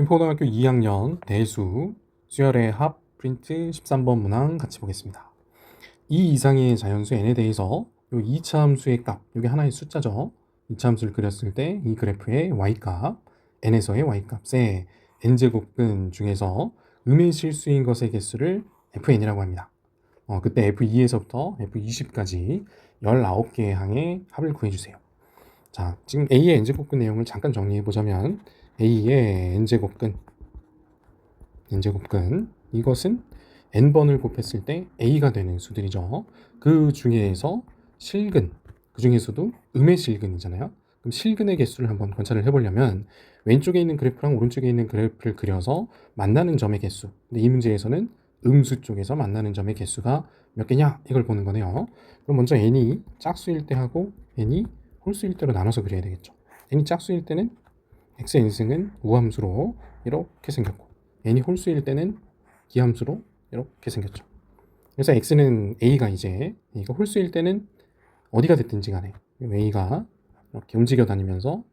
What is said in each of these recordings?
김포고등학교 2학년 대수 수열의 합 프린트 13번 문항 같이 보겠습니다. 이 이상의 자연수 n에 대해서 요 2차 함수의 값, 이게 하나의 숫자죠. 2차 함수를 그렸을 때 이 그래프의 y값, n에서의 y값의 n제곱근 중에서 음의 실수인 것의 개수를 fn이라고 합니다. 그때 f2에서부터 f20까지 19개의 항의 합을 구해주세요. 자, 지금 a의 n제곱근 내용을 잠깐 정리해보자면 a의 n제곱근 이것은 n번을 곱했을 때 a가 되는 수들이죠. 그 중에서 실근, 그 중에서도 음의 실근이잖아요. 그럼 실근의 개수를 한번 관찰을 해보려면 왼쪽에 있는 그래프랑 오른쪽에 있는 그래프를 그려서 만나는 점의 개수, 근데 이 문제에서는 음수 쪽에서 만나는 점의 개수가 몇 개냐 이걸 보는 거네요. 그럼 먼저 n이 짝수일 때 하고 n이 홀수일 때로 나눠서 그려야 되겠죠. n이 짝수일 때는 x n승은 우함수로 이렇게 생겼고 n이 홀수일 때는 기함수로 이렇게 생겼죠. 그래서 x는 a가 홀수일 때는 어디가 됐든지 간에 a가 이렇게 움직여 다니면서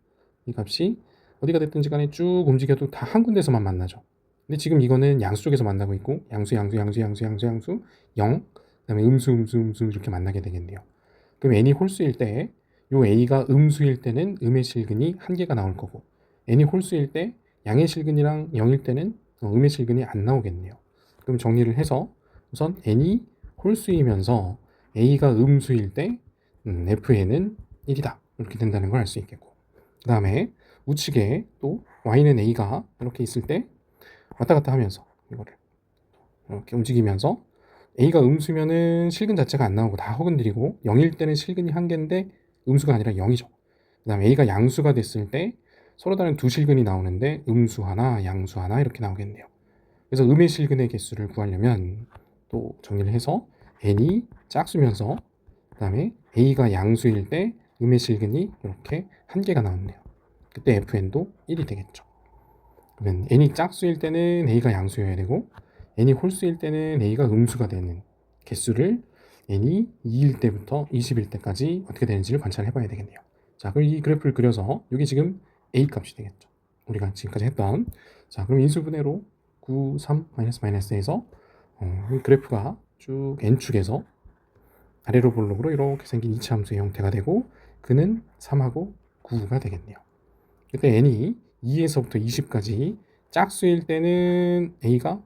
이 값이 어디가 됐든지 간에 쭉 움직여도 다 한 군데서만 만나죠. 근데 지금 이거는 양수 쪽에서 만나고 있고 양수 0, 그다음에 음수 이렇게 만나게 되겠네요. 그럼 n이 홀수일 때 요 a가 음수일 때는 음의 실근이 한 개가 나올 거고 n이 홀수일 때 양의 실근이랑 0일 때는 음의 실근이 안 나오겠네요. 그럼 정리를 해서 우선 n이 홀수이면서 a가 음수일 때 fn은 1이다 이렇게 된다는 걸 알 수 있겠고, 그 다음에 우측에 또 y는 a가 이렇게 있을 때 왔다 갔다 하면서 이거를 이렇게 움직이면서 a가 음수면은 실근 자체가 안 나오고 다 허근들이고 0일 때는 실근이 한 개인데 음수가 아니라 0이죠. 그 다음에 a가 양수가 됐을 때 서로 다른 두 실근이 나오는데 음수 하나, 양수 하나 이렇게 나오겠네요. 그래서 음의 실근의 개수를 구하려면 또 정리를 해서 n이 짝수면서 그 다음에 a가 양수일 때 음의 실근이 이렇게 한 개가 나왔네요. 그때 fn도 1이 되겠죠. 그러면 n이 짝수일 때는 a가 양수여야 되고 n이 홀수일 때는 a가 음수가 되는 개수를 n이 2일 때부터 20일 때까지 어떻게 되는지를 관찰해 봐야 되겠네요. 자, 그럼 이 그래프를 그려서 이게 지금 a 값이 되겠죠. 우리가 지금까지 했던. 자, 그럼 인수분해로 9, 3, 마이너스에서 이 그래프가 쭉 n축에서 아래로 볼록으로 이렇게 생긴 2차 함수의 형태가 되고 그는 3하고 9가 되겠네요. 그때 n이 2에서부터 20까지 짝수일 때는 a가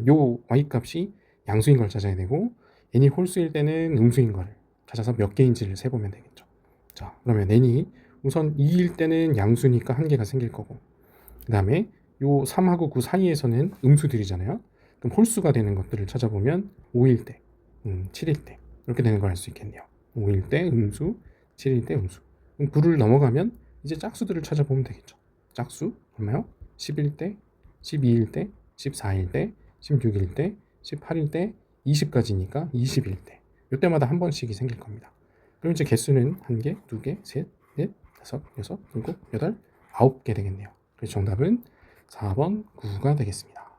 요 y값이 양수인 걸 찾아야 되고 n이 홀수일 때는 음수인 걸 찾아서 몇 개인지를 세보면 되겠죠. 자, 그러면 n이 우선 2일 때는 양수니까 한 개가 생길 거고, 그 다음에 요 3하고 9 사이에서는 음수들이잖아요. 그럼 홀수가 되는 것들을 찾아보면 5일 때, 7일 때 이렇게 되는 걸 알 수 있겠네요. 5일 때 음수, 7일 때 음수. 그럼 9를 넘어가면 이제 짝수들을 찾아보면 되겠죠. 짝수 얼마요? 10일 때, 12일 때, 14일 때, 16일 때, 18일 때, 20까지니까 20일 때. 이때마다 한 번씩이 생길 겁니다. 그럼 이제 개수는 1개, 2개, 셋, 넷, 다섯, 여섯, 일곱, 여덟, 9개 되겠네요. 그래서 정답은 4번 9가 되겠습니다.